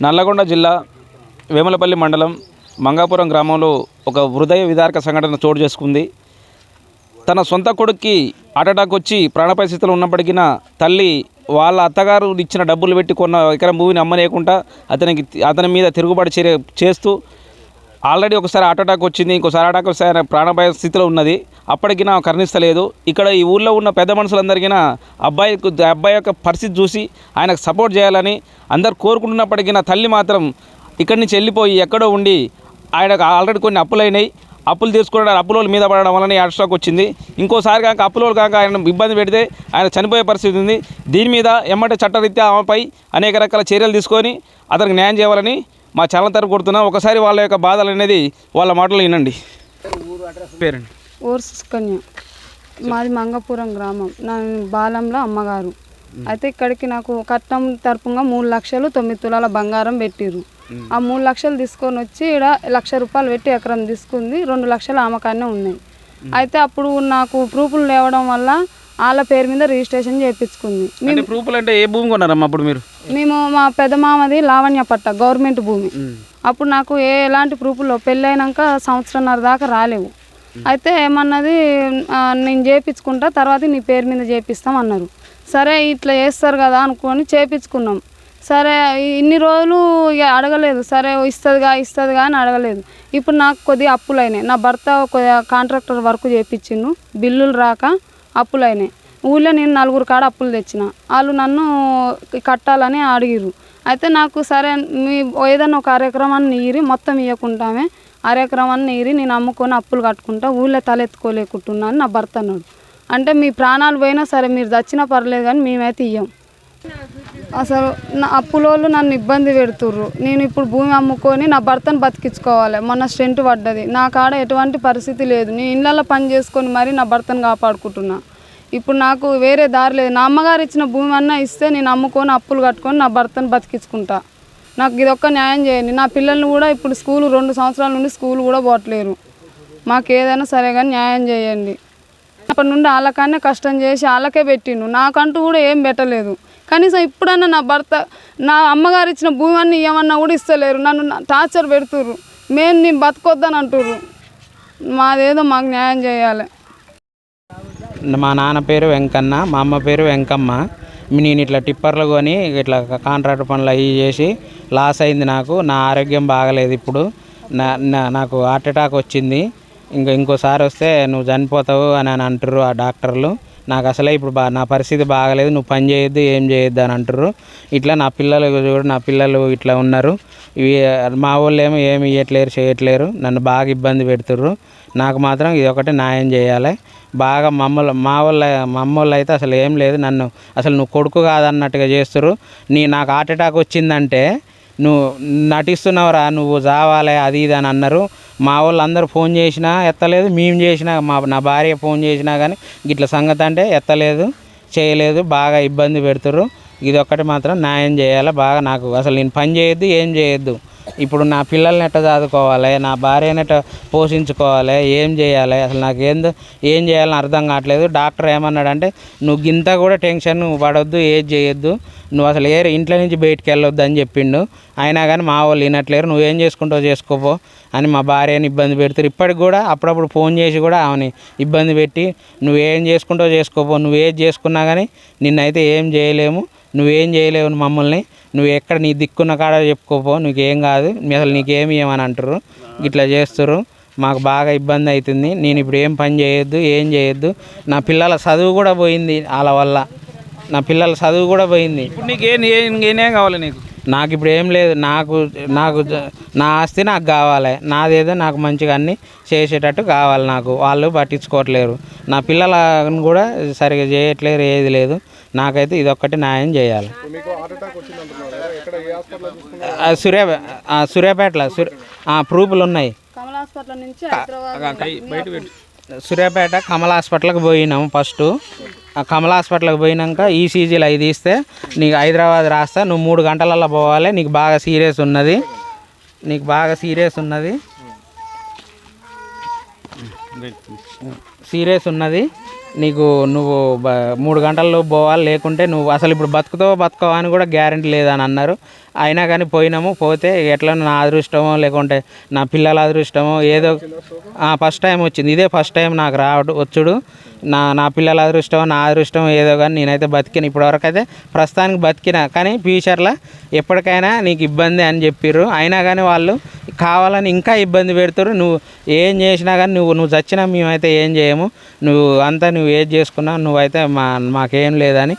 నల్లగొండ జిల్లా వేములపల్లి మండలం మంగాపురం గ్రామంలో ఒక హృదయ విదారక సంఘటన చోటు చేసుకుంది. తన సొంత కొడుక్కి అటాక్ వచ్చి ప్రాణాపాయ స్థితిలో ఉన్నప్పటికీ తల్లి వాళ్ళ అత్తగారు ఇచ్చిన డబ్బులు పెట్టి కొన్న ఎకరం భూమిని అమ్మలేకుండా అతని మీద తిరుగుబాటు చేస్తూ ఆల్రెడీ ఒకసారి అటాక్ వచ్చింది, ఇంకోసారి అటాక్ వస్తే ఆయన ప్రాణాపాయ స్థితిలో ఉన్నది. అప్పటికి కరుణిస్తలేదు. ఇక్కడ ఈ ఊళ్ళో ఉన్న పెద్ద మనుషులందరికీ అబ్బాయి యొక్క పరిస్థితి చూసి ఆయనకు సపోర్ట్ చేయాలని అందరు కోరుకుంటున్నప్పటికీ తల్లి మాత్రం ఇక్కడి నుంచి వెళ్ళిపోయి ఎక్కడో ఉండి ఆయనకు ఆల్రెడీ కొన్ని అప్పులైనాయి. అప్పులు తీర్చుకోవడానికి అప్పులోళ్ళ మీద పడడం వలన అటాక్ వచ్చింది. ఇంకోసారి కాక అప్పులోళ్ళు కాక ఆయన ఇబ్బంది పెడితే ఆయన చనిపోయే పరిస్థితి ఉంది. దీని మీద ఎమ్మటే చట్టరీత్యా ఆమెపై అనేక రకాల చర్యలు తీసుకొని అతనికి న్యాయం చేయాలని మా ఛానల్ తరపు కొడుతున్నాం. ఒకసారి వాళ్ళ యొక్క బాధలు అనేది వాళ్ళ మాటలు వినండి. పేరండి? ఊరు సుకన్య, మాది మంగపురం గ్రామం. నా బాలంలో అమ్మగారు. అయితే ఇక్కడికి నాకు కట్నం తరపుగా 3 లక్షలు 9 తులాల బంగారం పెట్టిర్రు. ఆ 3 లక్షలు తీసుకొని వచ్చి ఇక్కడ 1 లక్ష రూపాయలు పెట్టి ఎకరం తీసుకుంది. 2 లక్షలు ఆమెకానే ఉన్నాయి. అయితే అప్పుడు నాకు ప్రూఫ్లు లేవడం వల్ల వాళ్ళ పేరు మీద రిజిస్ట్రేషన్ చేయించుకుంది. ప్రూఫ్లు అంటే ఏ భూమి కొన్నారమ్మా అప్పుడు మీరు? మేము మా పెద్ద మామది లావణ్య పట్ట గవర్నమెంట్ భూమి. అప్పుడు నాకు ఎలాంటి ప్రూఫ్లో పెళ్ళైనాక 1.5 సంవత్సరం దాకా రాలేవు. అయితే ఏమన్నది, నేను చేయించుకుంటా, తర్వాత నీ పేరు మీద చేపిస్తాం అన్నారు. సరే ఇట్లా చేస్తారు కదా అనుకొని చేయించుకున్నాం. సరే ఇన్ని రోజులు ఇక అడగలేదు. సరే ఇస్తుందిగా అని అడగలేదు. ఇప్పుడు నాకు కొద్దిగా అప్పులైనాయి. నా భర్త కొద్దిగా కాంట్రాక్టర్ వర్క్ చేయించిండు, బిల్లులు రాక అప్పులైనాయి. ఊళ్ళో నేను 4 కాడ అప్పులు తెచ్చిన. వాళ్ళు నన్ను కట్టాలని అడిగిర్రు. అయితే నాకు సరే మీ ఏదైనా ఒక కార్యక్రమాన్ని నీరి మొత్తం ఇవ్వకుంటామే, కార్యక్రమాన్ని నీరి నేను అమ్ముకొని అప్పులు కట్టుకుంటా, ఊళ్ళో తలెత్తుకోలేకుంటున్నాను నా భర్త అన్నాడు. అంటే మీ ప్రాణాలు పోయినా సరే మీరు చచ్చినా పర్లేదు కానీ మేమైతే ఇవ్వం. అసలు నా అప్పులోళ్ళు నన్ను ఇబ్బంది పెడుతుర్రు. నేను ఇప్పుడు భూమి అమ్ముకొని నా భర్తను బతికించుకోవాలి. మొన్న స్టెంట్ పడ్డది. నా కాడ ఎటువంటి పరిస్థితి లేదు. నేను ఇళ్ళల్లో పని చేసుకొని మరీ నా భర్తను కాపాడుకుంటున్నా. ఇప్పుడు నాకు వేరే దారి లేదు. నా అమ్మగారు ఇచ్చిన భూమి అన్నా ఇస్తే నేను అమ్ముకొని అప్పులు కట్టుకొని నా భర్తను బతికించుకుంటా. నాకు ఇదొక్క న్యాయం చేయండి. నా పిల్లల్ని కూడా ఇప్పుడు 2 సంవత్సరాల నుండి స్కూల్ కూడా పోవట్లేరు. మాకు ఏదైనా సరే కానీ న్యాయం చేయండి. అప్పటి నుండి వాళ్ళకన్నా కష్టం చేసి వాళ్ళకే పెట్టిండు, నాకంటూ కూడా ఏం పెట్టలేదు. కనీసం ఇప్పుడన్నా నా భర్త నా అమ్మగారు ఇచ్చిన భూమి అన్నీ ఏమన్నా కూడా ఇస్తలేరు. నన్ను టార్చర్ పెడుతుర్రు. నేను బతకొద్దని అంటుర్రు. మాదేదో మాకు న్యాయం చేయాలి. మా నాన్న పేరు వెంకన్న, మా అమ్మ పేరు వెంకమ్మ. నేను ఇట్లా టిప్పర్లు కొని ఇట్లా కాంట్రాక్టర్ పనులు అవి చేసి లాస్ అయింది. నా ఆరోగ్యం బాగలేదు. ఇప్పుడు నాకు హార్ట్ అటాక్ వచ్చింది. ఇంకోసారి వస్తే నువ్వు చనిపోతావు అని అంటారు ఆ డాక్టర్లు. నాకు అసలే ఇప్పుడు నా పరిస్థితి బాగలేదు, నువ్వు పని చేయొద్దు ఏం చేయొద్దు అని అంటారు. ఇట్లా నా పిల్లలు ఇట్లా ఉన్నారు. మా వాళ్ళు ఏమి ఇవ్వట్లేరు చేయట్లేరు. నన్ను బాగా ఇబ్బంది పెడుతుర్రు. నాకు మాత్రం ఇది ఒకటి న్యాయం చేయాలి. బాగా మా వాళ్ళు అయితే అసలు ఏం లేదు, నన్ను అసలు నువ్వు కొడుకు కాదన్నట్టుగా చేస్తుర్రు. నాకు హార్ట్ అటాక్ వచ్చిందంటే నువ్వు నటిస్తున్నావురా, నువ్వు చావాలి అది ఇది అని అన్నారు. మా వాళ్ళు అందరూ ఫోన్ చేసినా ఎత్తలేదు, మేము చేసినా నా భార్య ఫోన్ చేసినా కానీ గిట్ల సంగతి అంటే ఎత్తలేదు, చేయలేదు. బాగా ఇబ్బంది పెడుతుర్రు. ఇది ఒక్కటి మాత్రం న్యాయం చేయాలి. బాగా నాకు అసలు నేను పని చేయొద్దు ఏం చేయొద్దు. ఇప్పుడు నా పిల్లల్ని ఎట్లా చదువుకోవాలి, నా భార్యని ఎట్లా పోషించుకోవాలి, ఏం చేయాలి, అసలు నాకు ఏం చేయాలని అర్థం కావట్లేదు. డాక్టర్ ఏమన్నాడంటే నువ్వు గింత కూడా టెన్షన్ పడొద్దు, ఏది చేయొద్దు, నువ్వు అసలు ఇంట్లో నుంచి బయటికి వెళ్ళొద్దు అని చెప్పిండు. అయినా కానీ మా వాళ్ళు వినట్లేరు. నువ్వేం చేసుకుంటావు చేసుకోపో అని మా భార్యని ఇబ్బంది పెడతారు. ఇప్పటికి కూడా అప్పుడప్పుడు ఫోన్ చేసి కూడా ఆమెని ఇబ్బంది పెట్టి నువ్వేం చేసుకుంటావు చేసుకోపో, నువ్వేది చేసుకున్నా కానీ నిన్నైతే ఏం చేయలేము, నువ్వేం చేయలేవు మమ్మల్ని, నువ్వు ఎక్కడ నీ దిక్కున్న కాడ చెప్పుకోపో, నీకేం కాదు, అసలు నీకేమి ఏమని అంటారు. ఇట్లా చేస్తారు. మాకు బాగా ఇబ్బంది అవుతుంది. నేను ఇప్పుడు ఏం పని చేయొద్దు ఏం చేయొద్దు. నా పిల్లల చదువు కూడా పోయింది వాళ్ళ వల్ల. నా పిల్లల చదువు కూడా పోయింది. ఇప్పుడు నీకేం కావాలి? నాకు ఇప్పుడు ఏం లేదు. నాకు నా ఆస్తి నాకు కావాలి. నాదేదో నాకు మంచిగా అన్నీ చేసేటట్టు కావాలి. నాకు వాళ్ళు పట్టించుకోవట్లేరు. నా పిల్లలను కూడా సరిగా చేయట్లేరు, ఏది లేదు. నాకైతే ఇదొక్కటి న్యాయం చేయాలి. సూర్యాపేటలో ప్రూఫ్లు ఉన్నాయి. సూర్యాపేట కమల్ హాస్పిటల్కి పోయినాము. ఫస్ట్ ఆ కమల్ హాస్పిటల్కి పోయినాక ఈసీజీలు అవి తీస్తే నీకు హైదరాబాద్ రాస్తా, నువ్వు 3 గంటలలో పోవాలి, నీకు బాగా సీరియస్ ఉన్నది. సీరియస్ ఉన్నది, నీకు నువ్వు 3 గంటల్లో పోవాలి, లేకుంటే నువ్వు అసలు ఇప్పుడు బతుకుతావో అని కూడా గ్యారెంటీ లేదని అన్నారు. అయినా కానీ పోయినాము. పోతే ఎట్లా నా అదృష్టమో లేకుంటే నా పిల్లల అదృష్టమో ఏదో ఫస్ట్ టైం వచ్చింది, ఇదే ఫస్ట్ టైం నాకు వచ్చుడు. నా పిల్లల అదృష్టమో నా అదృష్టమో ఏదో కానీ నేనైతే బతికిన, ఇప్పటివరకు అయితే ప్రస్తుతానికి బతికిన. కానీ ఫ్యూచర్లో ఎప్పటికైనా నీకు ఇబ్బంది అని చెప్పిర్రు. అయినా కానీ వాళ్ళు కావాలని ఇంకా ఇబ్బంది పెడతారు. నువ్వు ఏం చేసినా కానీ నువ్వు చచ్చినా మేమైతే ఏం చేయము, నువ్వు ఏది చేసుకున్నా నువ్వైతే మాకేం లేదని